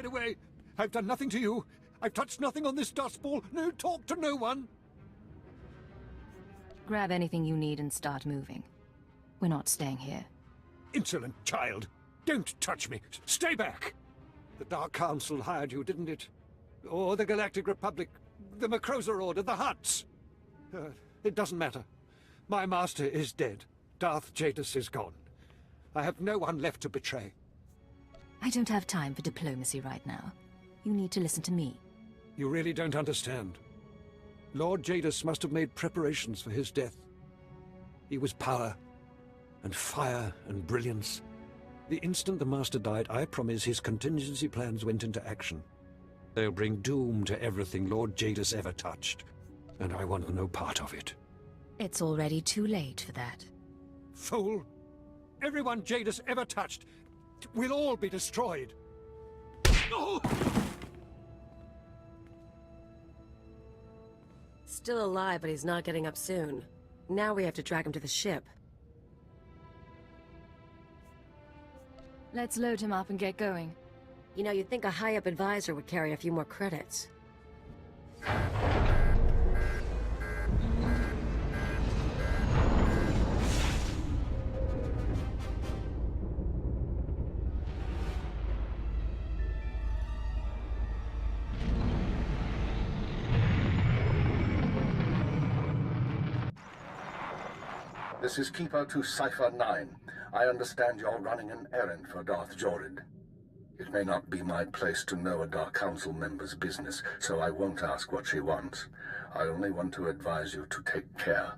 Get away! I've done nothing to you. I've touched nothing on this dust ball. No talk to no one. Grab anything you need and start moving. We're not staying here. Insolent child! Don't touch me! Stay back! The Dark Council hired you, didn't it? Or the Galactic Republic, the Macroza Order, the Hutts? It doesn't matter. My master is dead. Darth Jadus is gone. I have no one left to betray. I don't have time for diplomacy right now. You need to listen to me. You really don't understand. Lord Jadus must have made preparations for his death. He was power, and fire, and brilliance. The instant the Master died, I promise his contingency plans went into action. They'll bring doom to everything Lord Jadus ever touched, and I want no part of it. It's already too late for that. Fool! Everyone Jadus ever touched will all be destroyed. Oh! Still alive, but he's not getting up soon. Now we have to drag him to the ship. Let's load him up and get going. You know, you'd think a high-up advisor would carry a few more credits. This is Keeper to Cipher 9. I understand you're running an errand for Darth Jorid. It may not be my place to know a Dark Council member's business, so I won't ask what she wants. I only want to advise you to take care.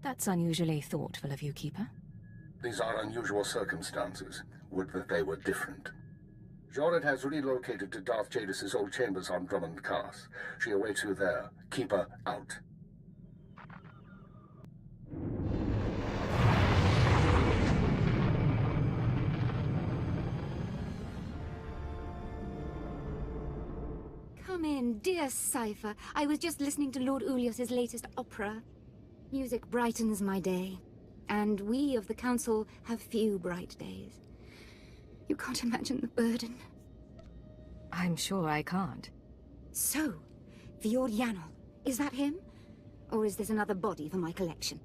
That's unusually thoughtful of you, Keeper. These are unusual circumstances. Would that they were different. Jorid has relocated to Darth Jadus's old chambers on Drummond Cars. She awaits you there. Keeper out. Come in, dear Cipher. I was just listening to Lord Ulius's latest opera. Music brightens my day, and we of the Council have few bright days. You can't imagine the burden. I'm sure I can't. So, Fjord Yanol, is that him? Or is this another body for my collection?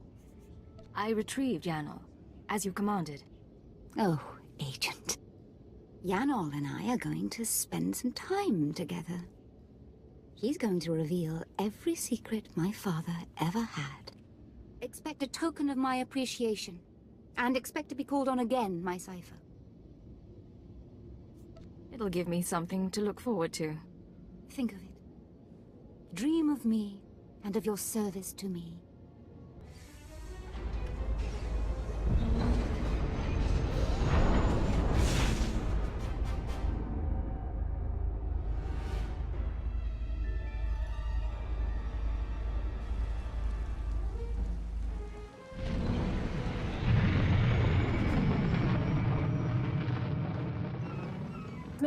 I retrieved Yanol, as you commanded. Oh, Agent. Yanol and I are going to spend some time together. He's going to reveal every secret my father ever had. Expect a token of my appreciation. And expect to be called on again, my Cipher. It'll give me something to look forward to. Think of it. Dream of me and of your service to me.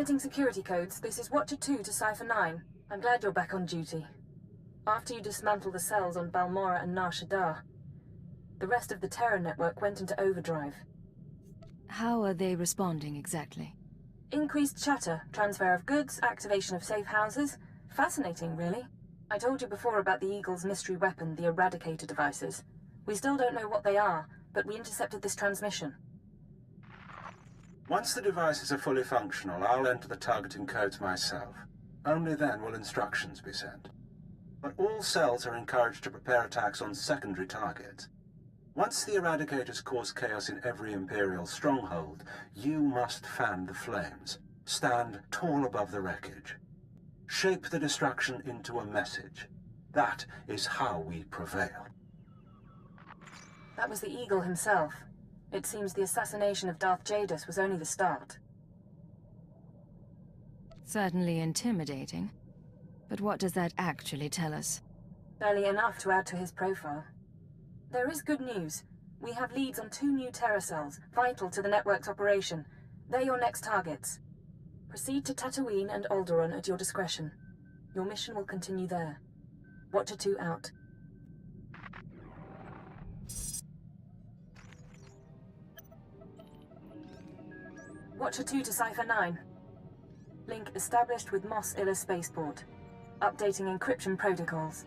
Transmitting security codes, this is Watcher 2 to Cipher 9. I'm glad you're back on duty. After you dismantle the cells on Balmora and Nar Shaddaa, the rest of the Terra network went into overdrive. How are they responding exactly? Increased chatter, transfer of goods, activation of safe houses. Fascinating, really. I told you before about the Eagle's mystery weapon, the Eradicator devices. We still don't know what they are, but we intercepted this transmission. Once the devices are fully functional, I'll enter the targeting codes myself. Only then will instructions be sent. But all cells are encouraged to prepare attacks on secondary targets. Once the Eradicators cause chaos in every Imperial stronghold, you must fan the flames. Stand tall above the wreckage. Shape the destruction into a message. That is how we prevail. That was the Eagle himself. It seems the assassination of Darth Jadus was only the start. Certainly intimidating. But what does that actually tell us? Barely enough to add to his profile. There is good news. We have leads on 2 new Terra cells, vital to the network's operation. They're your next targets. Proceed to Tatooine and Alderaan at your discretion. Your mission will continue there. Watcher 2 out. Watcher 2 to Cypher 9. Link established with Mos Illa Spaceport. Updating encryption protocols.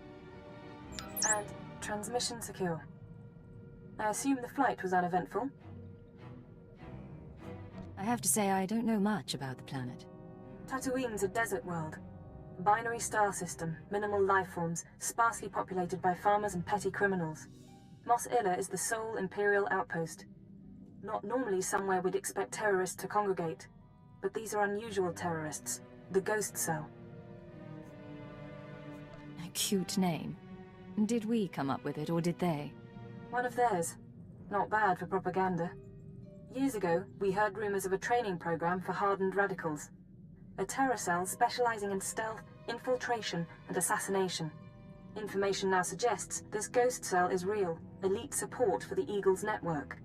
And transmission secure. I assume the flight was uneventful? I have to say I don't know much about the planet. Tatooine's a desert world. Binary star system, minimal life forms, sparsely populated by farmers and petty criminals. Mos Illa is the sole Imperial outpost. Not normally somewhere we'd expect terrorists to congregate, but these are unusual terrorists, the Ghost Cell. A cute name. Did we come up with it, or did they? One of theirs. Not bad for propaganda. Years ago, we heard rumors of a training program for hardened radicals. A terror cell specializing in stealth, infiltration, and assassination. Information now suggests this Ghost Cell is real, elite support for the Eagle's network.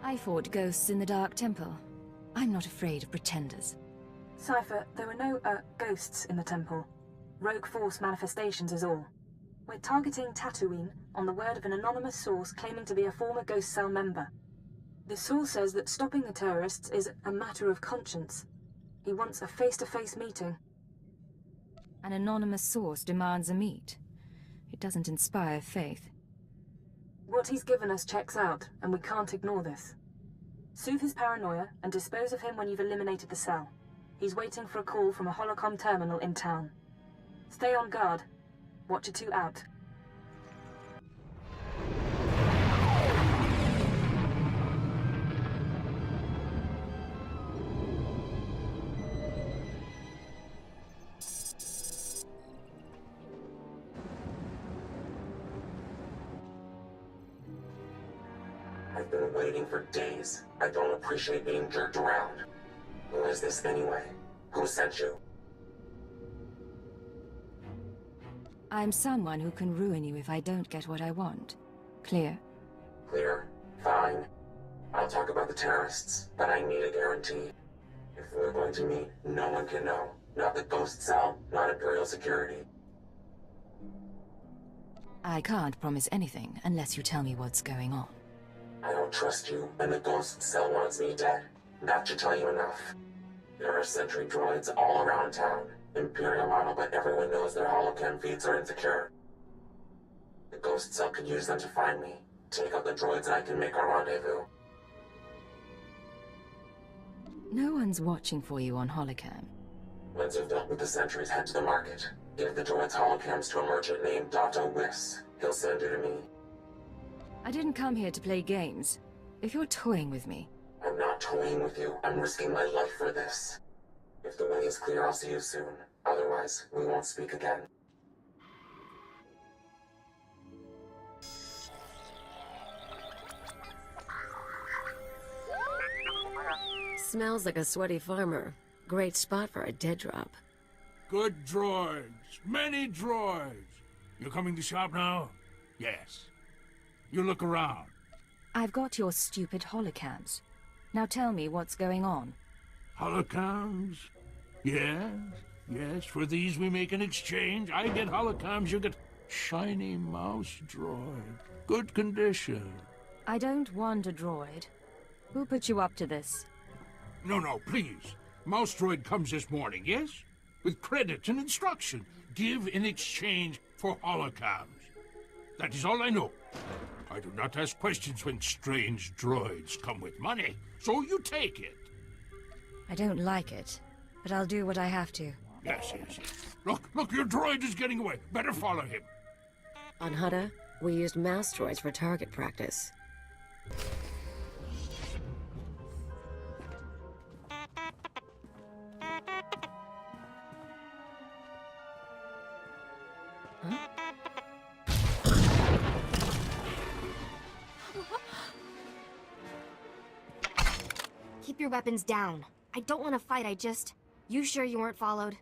I fought ghosts in the Dark Temple. I'm not afraid of pretenders. Cypher, there were no, ghosts in the temple. Rogue Force manifestations is all. We're targeting Tatooine on the word of an anonymous source claiming to be a former Ghost Cell member. The source says that stopping the terrorists is a matter of conscience. He wants a face-to-face meeting. An anonymous source demands a meet. It doesn't inspire faith. What he's given us checks out, and we can't ignore this. Soothe his paranoia and dispose of him when you've eliminated the cell. He's waiting for a call from a holocom terminal in town. Stay on guard. Watcher 2 out. I've been waiting for days. I don't appreciate being jerked around. Who is this anyway? Who sent you? I'm someone who can ruin you if I don't get what I want. Clear? Clear. Fine. I'll talk about the terrorists, but I need a guarantee. If we're going to meet, no one can know. Not the Ghost Cell, not Imperial security. I can't promise anything unless you tell me what's going on. I don't trust you, and the Ghost Cell wants me dead. That should tell you enough. There are sentry droids all around town. Imperial model, but everyone knows their holocam feeds are insecure. The Ghost Cell could use them to find me. Take out the droids and I can make a rendezvous. No one's watching for you on holocam. Once you've dealt with the sentries, head to the market. Give the droids holocams to a merchant named Dr. Wiss. He'll send you to me. I didn't come here to play games. If you're toying with me... I'm not toying with you. I'm risking my life for this. If the way is clear, I'll see you soon. Otherwise, we won't speak again. Smells like a sweaty farmer. Great spot for a dead drop. Good droids. Many droids. You coming to shop now? Yes. You look around. I've got your stupid holocams. Now tell me what's going on. Holocams? Yes, yes. For these we make an exchange. I get holocams, you get shiny mouse droid. Good condition. I don't want a droid. Who put you up to this? No, please. Mouse droid comes this morning, yes? With credits and instruction. Give in exchange for holocams. That is all I know. I do not ask questions when strange droids come with money, so you take it. I don't like it, but I'll do what I have to. Yes. Look, your droid is getting away. Better follow him. On Hutta, we used mouse droids for target practice. Keep your weapons down. I don't want to fight, You sure you weren't followed?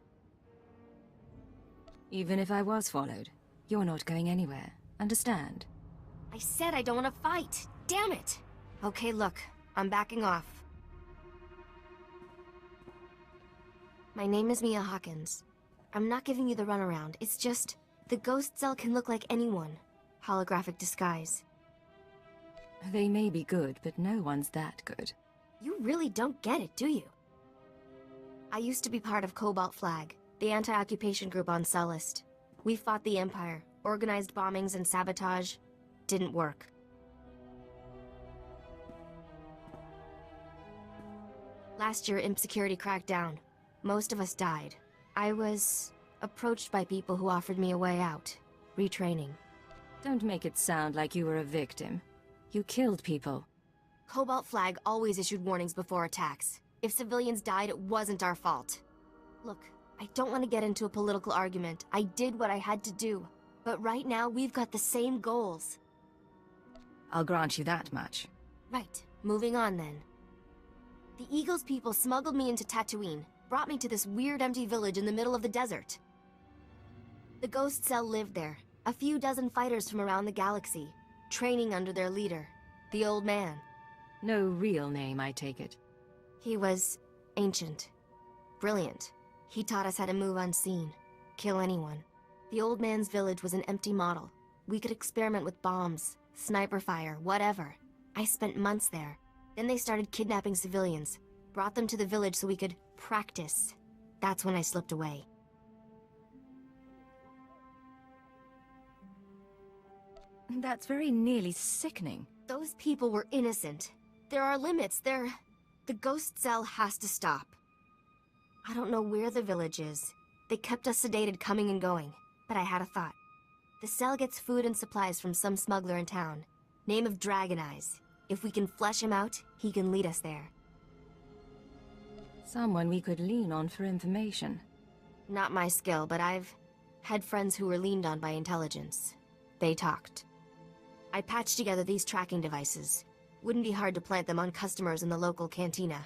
Even if I was followed, you're not going anywhere. Understand? I said I don't want to fight. Damn it! Okay, look. I'm backing off. My name is Mia Hawkins. I'm not giving you the runaround. It's just... the Ghost Cell can look like anyone. Holographic disguise. They may be good, but no one's that good. You really don't get it, do you? I used to be part of Cobalt Flag, the anti-occupation group on Sullust. We fought the Empire, organized bombings and sabotage. Didn't work. Last year, Imp Security cracked down. Most of us died. I was approached by people who offered me a way out. Retraining. Don't make it sound like you were a victim. You killed people. Cobalt Flag always issued warnings before attacks. If civilians died, it wasn't our fault. Look, I don't want to get into a political argument. I did what I had to do. But right now, we've got the same goals. I'll grant you that much. Right. Moving on, then. The Eagles people smuggled me into Tatooine, brought me to this weird empty village in the middle of the desert. The Ghost Cell lived there, a few dozen fighters from around the galaxy, training under their leader, the Old Man. No real name, I take it. He was ancient. Brilliant. He taught us how to move unseen, kill anyone. The Old Man's village was an empty model. We could experiment with bombs, sniper fire, whatever. I spent months there. Then they started kidnapping civilians, brought them to the village so we could practice. That's when I slipped away. That's very nearly sickening. Those people were innocent. There are limits. The Ghost Cell has to stop. I don't know where the village is. They kept us sedated coming and going. But I had a thought. The cell gets food and supplies from some smuggler in town. Name of Dragon Eyes. If we can flesh him out, he can lead us there. Someone we could lean on for information. Not my skill, but I've had friends who were leaned on by intelligence. They talked. I patched together these tracking devices. Wouldn't be hard to plant them on customers in the local cantina.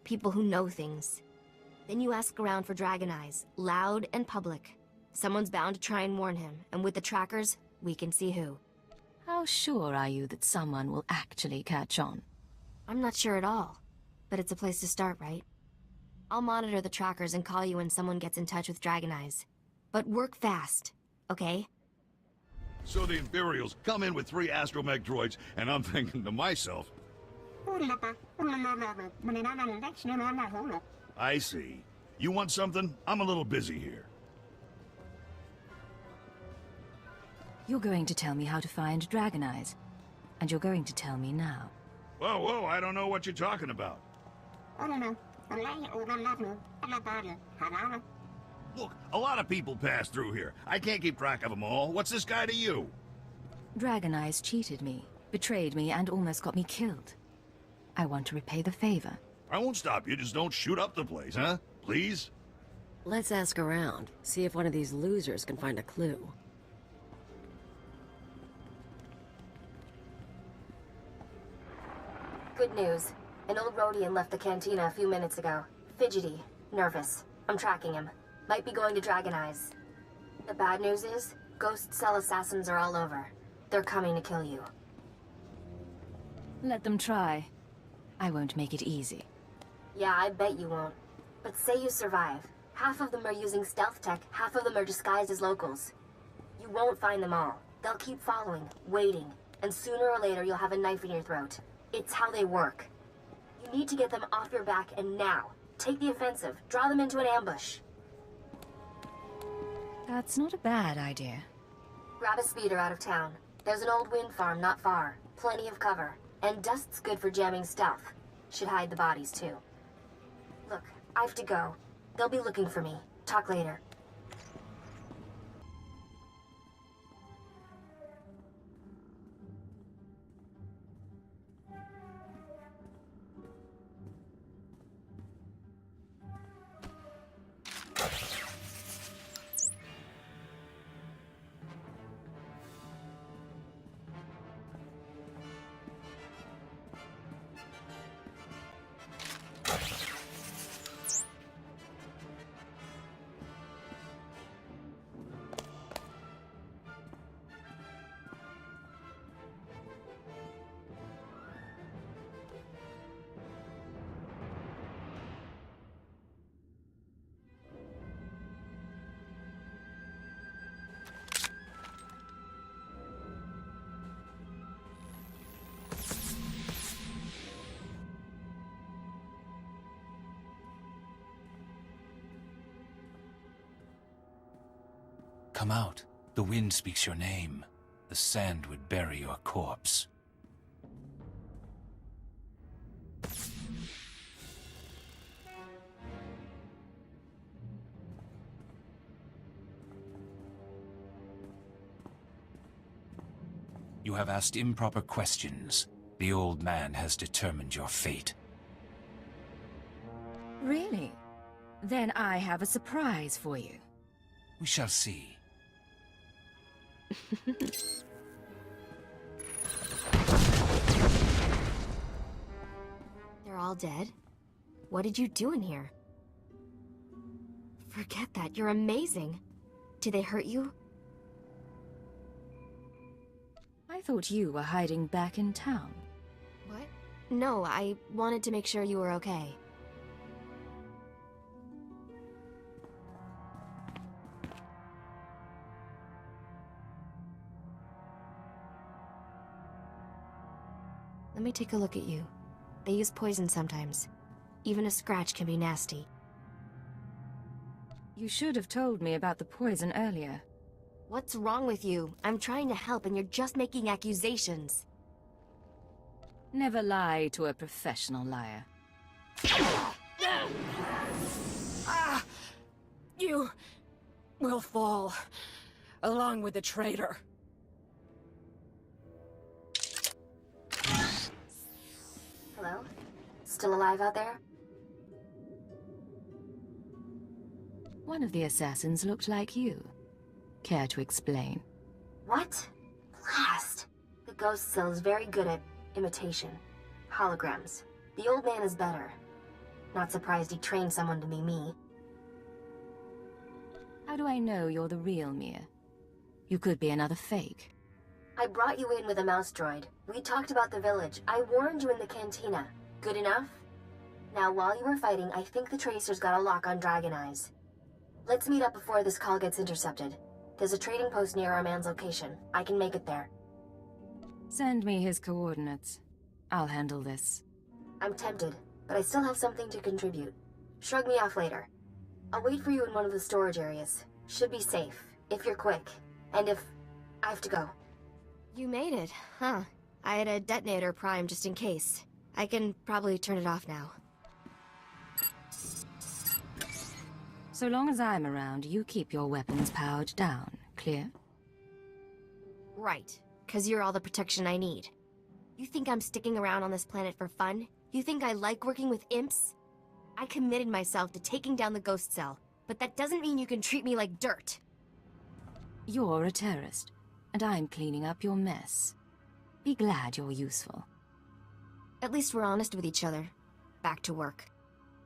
People who know things. Then you ask around for Dragon Eyes, loud and public. Someone's bound to try and warn him, and with the trackers, we can see who. How sure are you that someone will actually catch on? I'm not sure at all, but it's a place to start, right? I'll monitor the trackers and call you when someone gets in touch with Dragon Eyes. But work fast, okay? So the Imperials come in with 3 astromech droids, and I'm thinking to myself... I see. You want something? I'm a little busy here. You're going to tell me how to find Dragon Eyes. And you're going to tell me now. Whoa, I don't know what you're talking about. Look, a lot of people pass through here. I can't keep track of them all. What's this guy to you? Dragon Eyes cheated me, betrayed me, and almost got me killed. I want to repay the favor. I won't stop you, just don't shoot up the place, huh? Please? Let's ask around, see if one of these losers can find a clue. Good news. An old Rhodian left the cantina a few minutes ago. Fidgety. Nervous. I'm tracking him. Might be going to Dragon Eyes. The bad news is, Ghost Cell assassins are all over. They're coming to kill you. Let them try. I won't make it easy. Yeah, I bet you won't. But say you survive. Half of them are using stealth tech, half of them are disguised as locals. You won't find them all. They'll keep following, waiting, and sooner or later you'll have a knife in your throat. It's how they work. You need to get them off your back, and now. Take the offensive. Draw them into an ambush. That's not a bad idea. Grab a speeder out of town. There's an old wind farm not far. Plenty of cover. And dust's good for jamming stealth. Should hide the bodies, too. Look, I have to go. They'll be looking for me. Talk later. Come out. The wind speaks your name. The sand would bury your corpse. You have asked improper questions. The old man has determined your fate. Really? Then I have a surprise for you. We shall see. They're all dead? What did you do in here? Forget that, you're amazing. Did they hurt you? I thought you were hiding back in town. What? No, I wanted to make sure you were okay. Let me take a look at you. They use poison sometimes. Even a scratch can be nasty. You should have told me about the poison earlier. What's wrong with you? I'm trying to help and you're just making accusations. Never lie to a professional liar. You will fall, along with the traitor. Hello? Still alive out there? One of the assassins looked like you. Care to explain? What? Blast! The ghost cell is very good at imitation. Holograms. The old man is better. Not surprised he trained someone to be me. How do I know you're the real Mia? You could be another fake. I brought you in with a mouse droid. We talked about the village. I warned you in the cantina. Good enough? Now, while you were fighting, I think the tracers got a lock on Dragon Eyes. Let's meet up before this call gets intercepted. There's a trading post near our man's location. I can make it there. Send me his coordinates. I'll handle this. I'm tempted, but I still have something to contribute. Shrug me off later. I'll wait for you in one of the storage areas. Should be safe, if you're quick. And if I have to go. You made it, huh? I had a detonator primed just in case. I can probably turn it off now. So long as I'm around, you keep your weapons powered down. Clear? Right, 'cause you're all the protection I need. You think I'm sticking around on this planet for fun? You think I like working with imps? I committed myself to taking down the ghost cell, but that doesn't mean you can treat me like dirt. You're a terrorist, and I'm cleaning up your mess. Be glad you're useful. At least we're honest with each other. Back to work.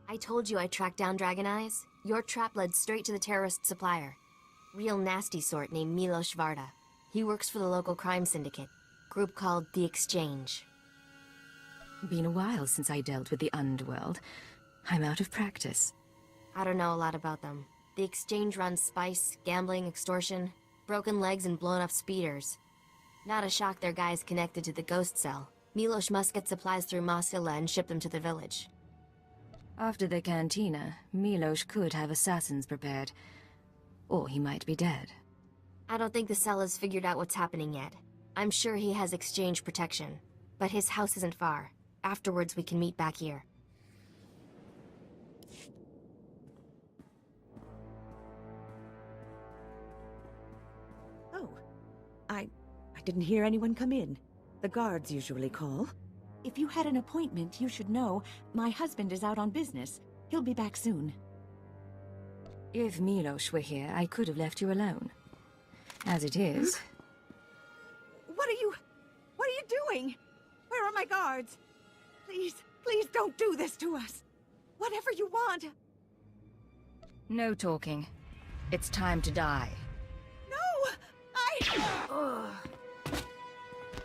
I told you I tracked down Dragon Eyes. Your trap led straight to the terrorist supplier. Real nasty sort named Milos Varda. He works for the local crime syndicate. Group called The Exchange. Been a while since I dealt with the underworld. I'm out of practice. I don't know a lot about them. The Exchange runs spice, gambling, extortion, broken legs, and blown up speeders. Not a shock their guys connected to the ghost cell. Milos must get supplies through Mosilla and ship them to the village. After the cantina, Milos could have assassins prepared. Or he might be dead. I don't think the cell has figured out what's happening yet. I'm sure he has Exchange protection. But his house isn't far. Afterwards, we can meet back here. Oh. I didn't hear anyone come in. The guards usually call. If you had an appointment, you should know. My husband is out on business. He'll be back soon. If Milos were here, I could have left you alone. As it is... What are you doing? Where are my guards? Please don't do this to us. Whatever you want. No talking. It's time to die.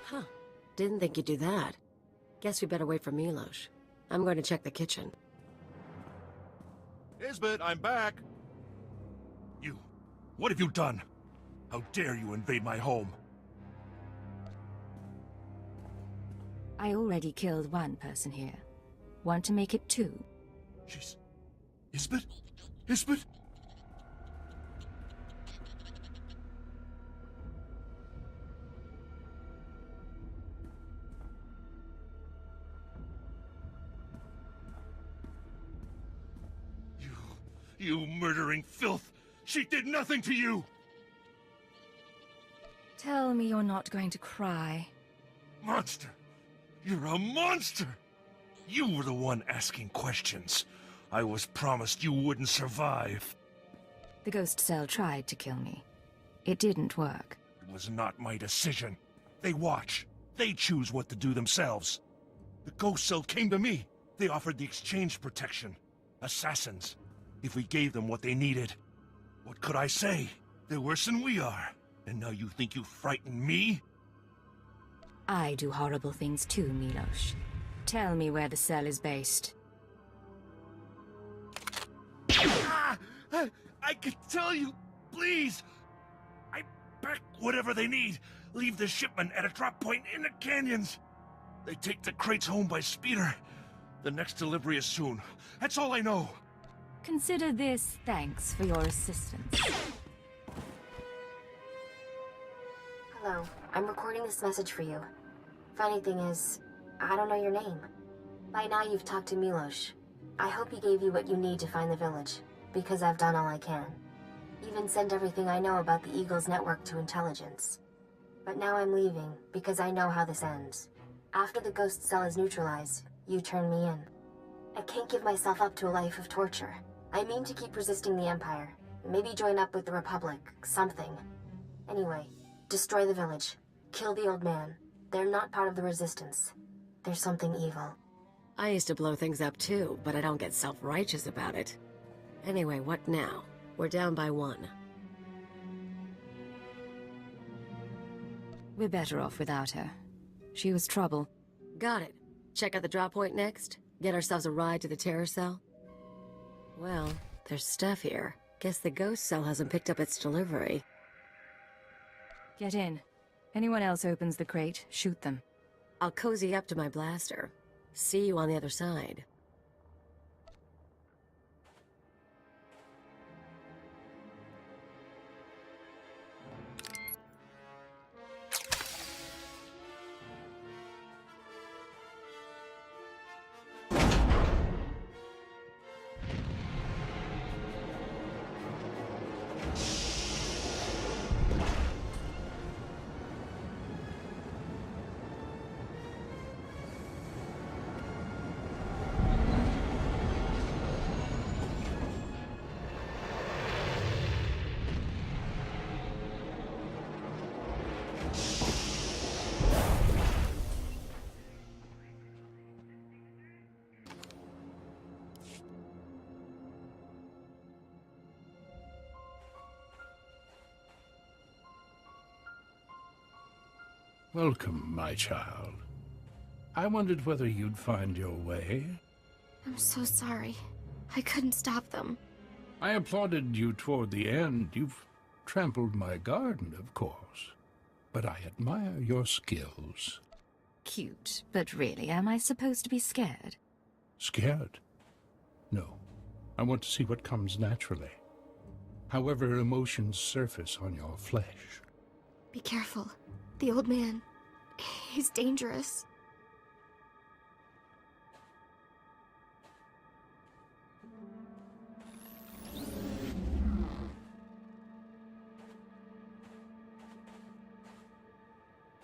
Huh. Didn't think you'd do that. Guess we better wait for Milos. I'm going to check the kitchen. Isbeth, I'm back! You... what have you done? How dare you invade my home? I already killed one person here. Want to make it 2? Isbeth? Isbeth? You murdering filth! She did nothing to you! Tell me you're not going to cry. Monster! You're a monster! You were the one asking questions. I was promised you wouldn't survive. The ghost cell tried to kill me. It didn't work. It was not my decision. They watch. They choose what to do themselves. The ghost cell came to me. They offered the exchange protection. Assassins. If we gave them what they needed. What could I say? They're worse than we are. And now you think you frighten me? I do horrible things too, Milos. Tell me where the cell is based. I could tell you, please. I pack whatever they need. Leave the shipment at a drop point in the canyons. They take the crates home by speeder. The next delivery is soon. That's all I know. Consider this thanks for your assistance. Hello, I'm recording this message for you. Funny thing is, I don't know your name. By now you've talked to Milos. I hope he gave you what you need to find the village, because I've done all I can. Even sent everything I know about the Eagle's network to intelligence. But now I'm leaving, because I know how this ends. After the ghost cell is neutralized, you turn me in. I can't give myself up to a life of torture. I mean to keep resisting the Empire. Maybe join up with the Republic, something. Anyway, destroy the village. Kill the old man. They're not part of the Resistance. There's something evil. I used to blow things up too, but I don't get self-righteous about it. Anyway, what now? We're down by 1. We're better off without her. She was trouble. Got it. Check out the drop point next? Get ourselves a ride to the terror cell? Well, there's stuff here. Guess the ghost cell hasn't picked up its delivery. Get in. Anyone else opens the crate, shoot them. I'll cozy up to my blaster. See you on the other side. Welcome, my child. I wondered whether you'd find your way. I'm so sorry. I couldn't stop them. I applauded you toward the end. You've trampled my garden, of course. But I admire your skills. Cute, but really, am I supposed to be scared? Scared? No. I want to see what comes naturally. However emotions surface on your flesh. Be careful. The old man. He's dangerous.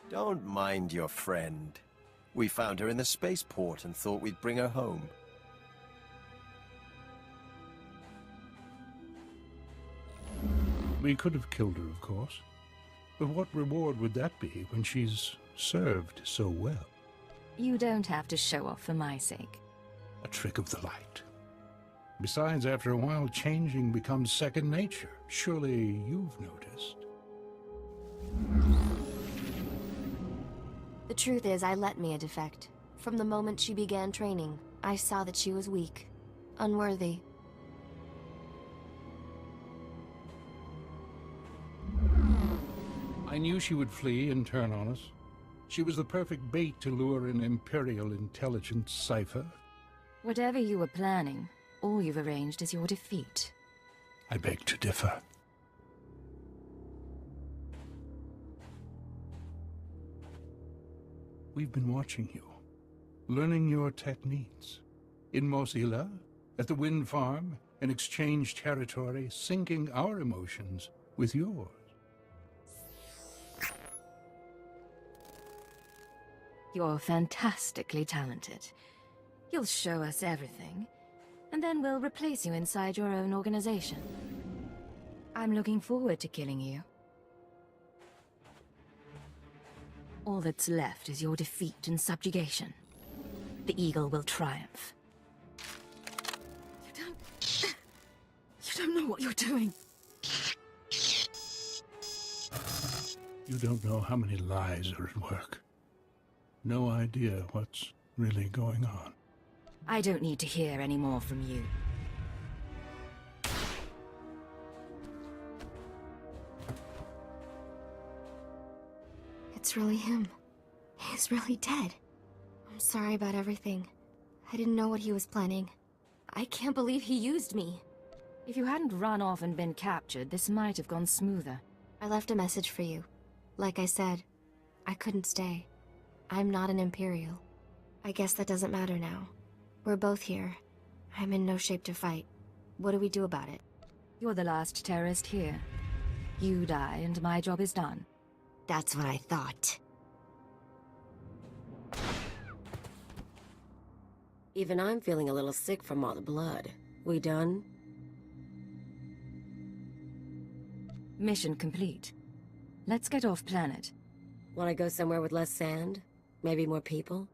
Don't mind your friend. We found her in the spaceport and thought we'd bring her home. We could have killed her, of course. But what reward would that be when she's served so well? You don't have to show off for my sake. A trick of the light. Besides, after a while, changing becomes second nature. Surely you've noticed. The truth is, I let Mia defect. From the moment she began training, I saw that she was weak, unworthy. I knew she would flee and turn on us. She was the perfect bait to lure an Imperial intelligence cipher. Whatever you were planning, all you've arranged is your defeat. I beg to differ. We've been watching you, learning your techniques. In Mosila, at the wind farm, and exchange territory, syncing our emotions with yours. You're fantastically talented. You'll show us everything, and then we'll replace you inside your own organization. I'm looking forward to killing you. All that's left is your defeat and subjugation. The Eagle will triumph. You don't know what you're doing. You don't know how many lies are at work. No idea what's really going on. I don't need to hear any more from you. It's really him. He's really dead. I'm sorry about everything. I didn't know what he was planning. I can't believe he used me. If you hadn't run off and been captured, this might have gone smoother. I left a message for you. Like I said, I couldn't stay. I'm not an Imperial. I guess that doesn't matter now. We're both here. I'm in no shape to fight. What do we do about it? You're the last terrorist here. You die and my job is done. That's what I thought. Even I'm feeling a little sick from all the blood. We done? Mission complete. Let's get off planet. Want to go somewhere with less sand? Maybe more people?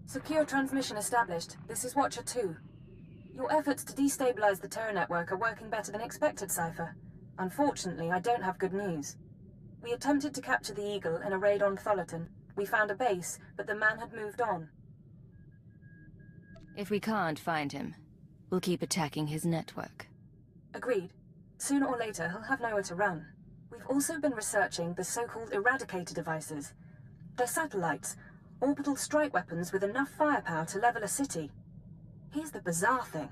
Secure transmission established. This is Watcher 2. Your efforts to destabilize the Terra network are working better than expected, Cypher. Unfortunately, I don't have good news. We attempted to capture the Eagle in a raid on Tholiton. We found a base, but the man had moved on. If we can't find him, we'll keep attacking his network. Agreed. Sooner or later, he'll have nowhere to run. We've also been researching the so-called Eradicator devices. They're satellites, orbital strike weapons with enough firepower to level a city. Here's the bizarre thing.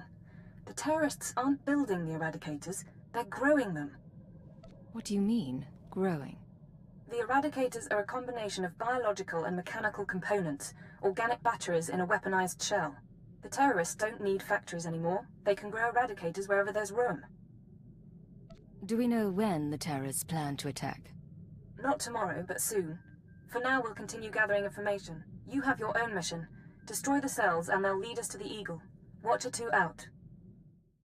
The terrorists aren't building the Eradicators, they're growing them. What do you mean, growing? The Eradicators are a combination of biological and mechanical components, organic batteries in a weaponized shell. The terrorists don't need factories anymore. They can grow Eradicators wherever there's room. Do we know when the terrorists plan to attack? Not tomorrow, but soon. For now, we'll continue gathering information. You have your own mission. Destroy the cells and they'll lead us to the Eagle. Watcher 2 out.